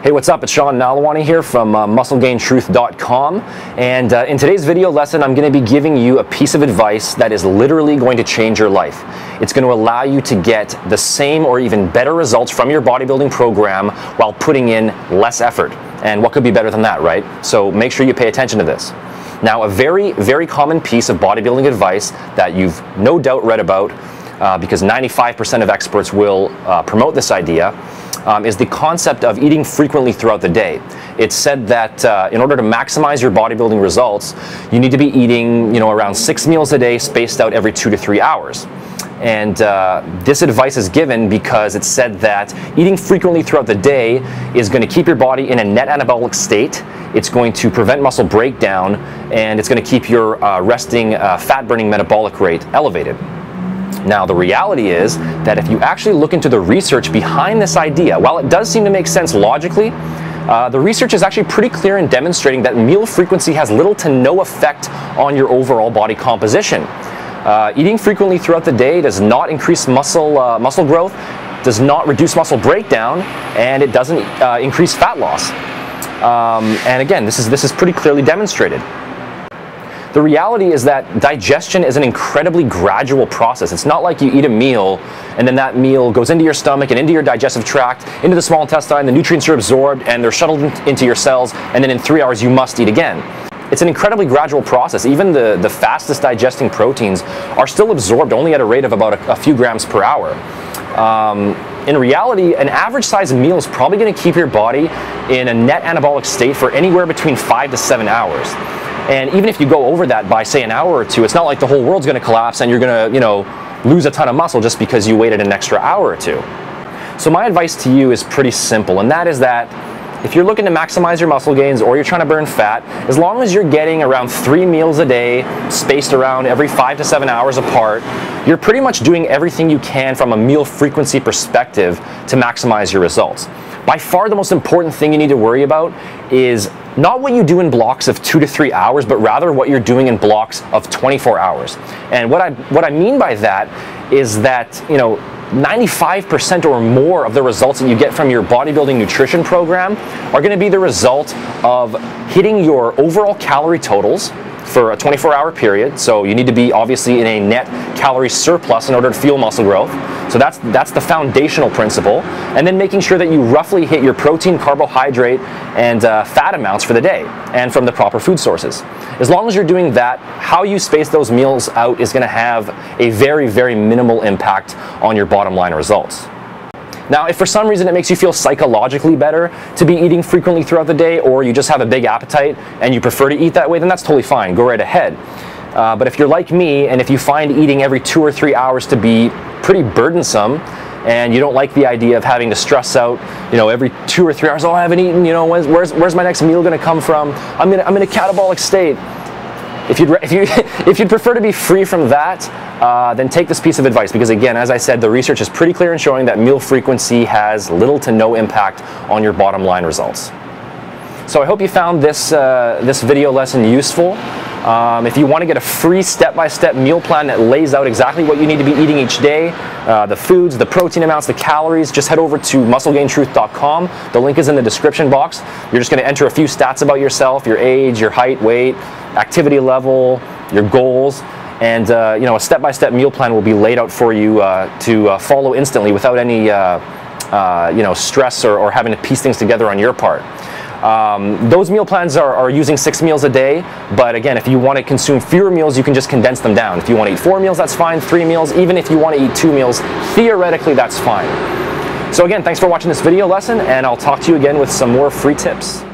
Hey, what's up? It's Sean Nalawani here from MuscleGainTruth.com, and in today's video lesson I'm going to be giving you a piece of advice that is literally going to change your life. It's going to allow you to get the same or even better results from your bodybuilding program while putting in less effort. And what could be better than that, right? So make sure you pay attention to this. Now, a very, very common piece of bodybuilding advice that you've no doubt read about, because 95% of experts will promote this idea, is the concept of eating frequently throughout the day. It's said that in order to maximize your bodybuilding results, you need to be eating, around 6 meals a day, spaced out every 2 to 3 hours. And this advice is given because it's said that eating frequently throughout the day is going to keep your body in a net anabolic state. It's going to prevent muscle breakdown, and it's going to keep your resting fat-burning metabolic rate elevated. Now, the reality is that if you actually look into the research behind this idea, while it does seem to make sense logically, the research is actually pretty clear in demonstrating that meal frequency has little to no effect on your overall body composition. Eating frequently throughout the day does not increase muscle growth, does not reduce muscle breakdown, and it doesn't increase fat loss. And again, this is pretty clearly demonstrated. The reality is that digestion is an incredibly gradual process. It's not like you eat a meal and then that meal goes into your stomach and into your digestive tract, into the small intestine, the nutrients are absorbed and they're shuttled into your cells, and then in 3 hours you must eat again. It's an incredibly gradual process. Even the fastest digesting proteins are still absorbed only at a rate of about a few grams per hour. In reality, an average size meal is probably going to keep your body in a net anabolic state for anywhere between 5 to 7 hours. And even if you go over that by, say, an hour or two, it's not like the whole world's going to collapse and you're going to, lose a ton of muscle just because you waited an extra hour or two. So my advice to you is pretty simple, and that is that if you're looking to maximize your muscle gains or you're trying to burn fat, as long as you're getting around 3 meals a day, spaced around every 5 to 7 hours apart, you're pretty much doing everything you can from a meal frequency perspective to maximize your results. By far the most important thing you need to worry about is not what you do in blocks of 2 to 3 hours, but rather what you're doing in blocks of 24 hours. And what I mean by that is that, 95% or more of the results that you get from your bodybuilding nutrition program are going to be the result of hitting your overall calorie totals for a 24-hour period. So you need to be obviously in a net calorie surplus in order to fuel muscle growth. So that's the foundational principle. And then making sure that you roughly hit your protein, carbohydrate, and fat amounts for the day, and from the proper food sources. As long as you're doing that, how you space those meals out is going to have a very, very minimal impact on your bottom line results. Now, if for some reason it makes you feel psychologically better to be eating frequently throughout the day, or you just have a big appetite and you prefer to eat that way, then that's totally fine. Go right ahead. But if you're like me, and if you find eating every 2 or 3 hours to be pretty burdensome, and you don't like the idea of having to stress out, every 2 or 3 hours, oh, I haven't eaten, where's my next meal going to come from? I'm in a catabolic state. If you'd prefer to be free from that, then take this piece of advice, because again, as I said, the research is pretty clear in showing that meal frequency has little to no impact on your bottom line results. So I hope you found this video lesson useful. If you want to get a free step-by-step meal plan that lays out exactly what you need to be eating each day, the foods, the protein amounts, the calories, just head over to MuscleGainTruth.com. The link is in the description box. You're just going to enter a few stats about yourself, your age, your height, weight, activity level, your goals, and a step-by-step meal plan will be laid out for you to follow instantly without any stress or having to piece things together on your part. Those meal plans are using 6 meals a day, but again, if you want to consume fewer meals, you can just condense them down. If you want to eat 4 meals, that's fine. 3 meals, even if you want to eat 2 meals, theoretically that's fine. So again, thanks for watching this video lesson, and I'll talk to you again with some more free tips.